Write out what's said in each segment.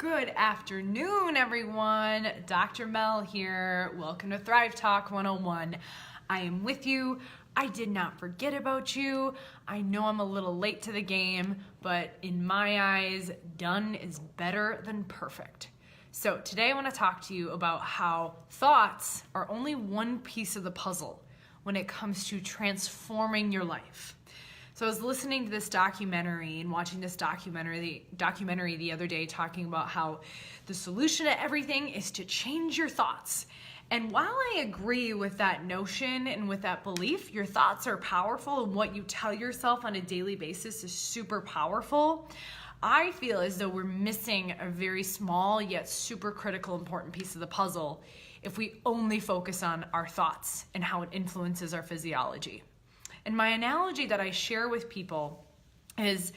Good afternoon, everyone. Dr. Mel here. Welcome to Thrive Talk 101. I am with you. I did not forget about you. I know I'm a little late to the game, but in my eyes, done is better than perfect. So today I want to talk to you about how thoughts are only one piece of the puzzle when it comes to transforming your life. So I was listening to this documentary and watching this documentary the other day talking about how the solution to everything is to change your thoughts. And while I agree with that notion and with that belief, your thoughts are powerful and what you tell yourself on a daily basis is super powerful, I feel as though we're missing a very small yet super critical important piece of the puzzle if we only focus on our thoughts and how it influences our physiology. And my analogy that I share with people is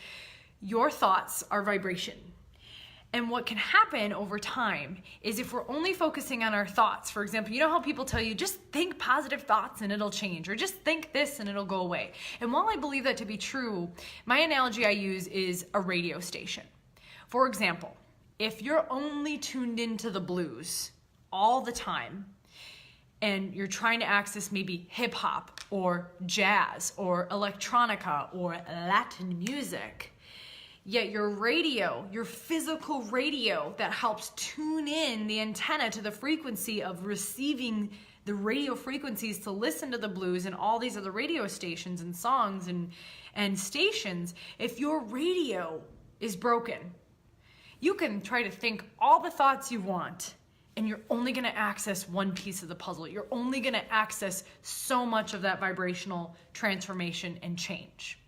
your thoughts are vibration. And what can happen over time is if we're only focusing on our thoughts, for example, you know how people tell you, just think positive thoughts and it'll change, or just think this and it'll go away. And while I believe that to be true, my analogy I use is a radio station. For example, if you're only tuned into the blues all the time, and you're trying to access maybe hip hop or jazz or electronica or Latin music, yet your radio, your physical radio that helps tune in the antenna to the frequency of receiving the radio frequencies to listen to the blues and all these other radio stations and songs and stations, if your radio is broken, you can try to think all the thoughts you want, and you're only going to access one piece of the puzzle. You're only going to access so much of that vibrational transformation and change.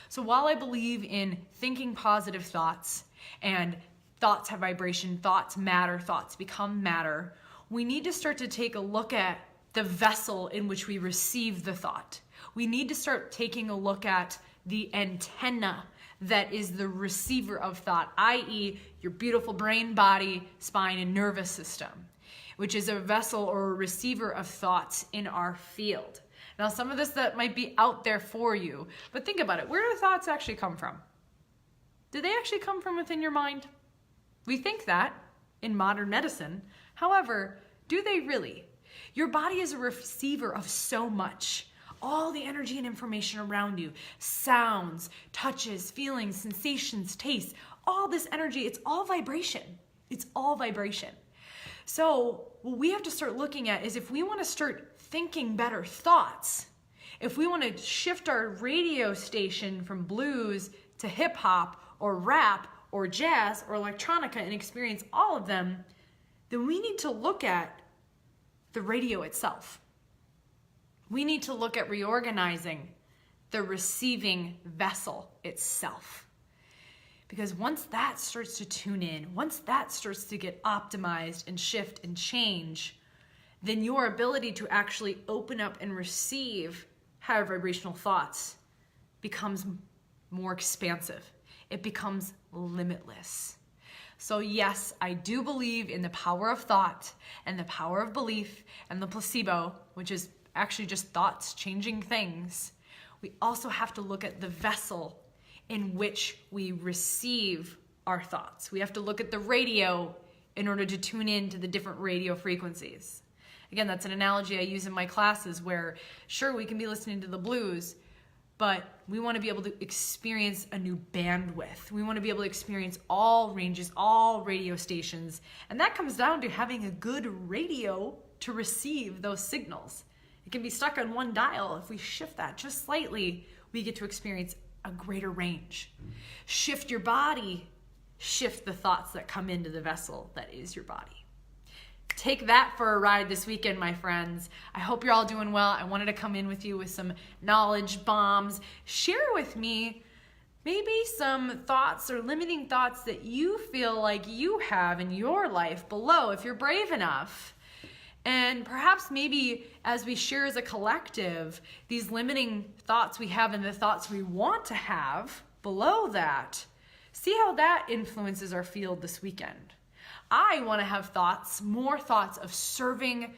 So while I believe in thinking positive thoughts and thoughts have vibration, thoughts matter, thoughts become matter, we need to start to take a look at the vessel in which we receive the thought. We need to start taking a look at the antenna that is the receiver of thought, i.e. your beautiful brain, body, spine, and nervous system, which is a vessel or a receiver of thoughts in our field. Now, some of this that might be out there for you, but think about it. Where do thoughts actually come from? Do they actually come from within your mind? We think that in modern medicine. However, do they really? Your body is a receiver of so much. All the energy and information around you, sounds, touches, feelings, sensations, tastes, all this energy, it's all vibration. It's all vibration. So what we have to start looking at is if we want to start thinking better thoughts, if we want to shift our radio station from blues to hip hop or rap or jazz or electronica and experience all of them, then we need to look at the radio itself. We need to look at reorganizing the receiving vessel itself. Because once that starts to tune in, once that starts to get optimized and shift and change, then your ability to actually open up and receive higher vibrational thoughts becomes more expansive. It becomes limitless. So yes, I do believe in the power of thought and the power of belief and the placebo, which is actually just thoughts changing things. We also have to look at the vessel in which we receive our thoughts. We have to look at the radio in order to tune in to the different radio frequencies. Again, that's an analogy I use in my classes where, sure, we can be listening to the blues, but we want to be able to experience a new bandwidth. We want to be able to experience all ranges, all radio stations, and that comes down to having a good radio to receive those signals. It can be stuck on one dial. If we shift that just slightly, we get to experience a greater range. Shift your body, shift the thoughts that come into the vessel that is your body. Take that for a ride this weekend, my friends. I hope you're all doing well. I wanted to come in with you with some knowledge bombs. Share with me maybe some thoughts or limiting thoughts that you feel like you have in your life below, if you're brave enough. And perhaps maybe as we share as a collective, these limiting thoughts we have and the thoughts we want to have below that, see how that influences our field this weekend. I want to have thoughts, more thoughts of serving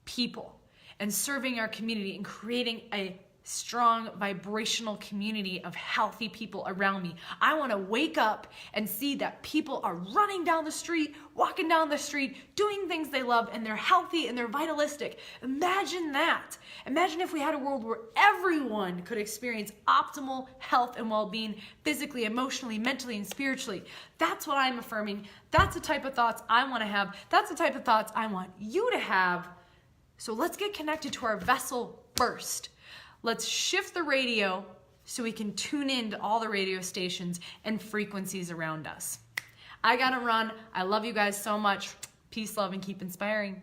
people and serving our community and creating a strong vibrational community of healthy people around me. I want to wake up and see that people are running down the street, walking down the street, doing things they love, and they're healthy and they're vitalistic. Imagine that. Imagine if we had a world where everyone could experience optimal health and well-being physically, emotionally, mentally, and spiritually. That's what I'm affirming. That's the type of thoughts I want to have. That's the type of thoughts I want you to have. So let's get connected to our vessel first. Let's shift the radio so we can tune in to all the radio stations and frequencies around us. I gotta run. I love you guys so much. Peace, love, and keep inspiring.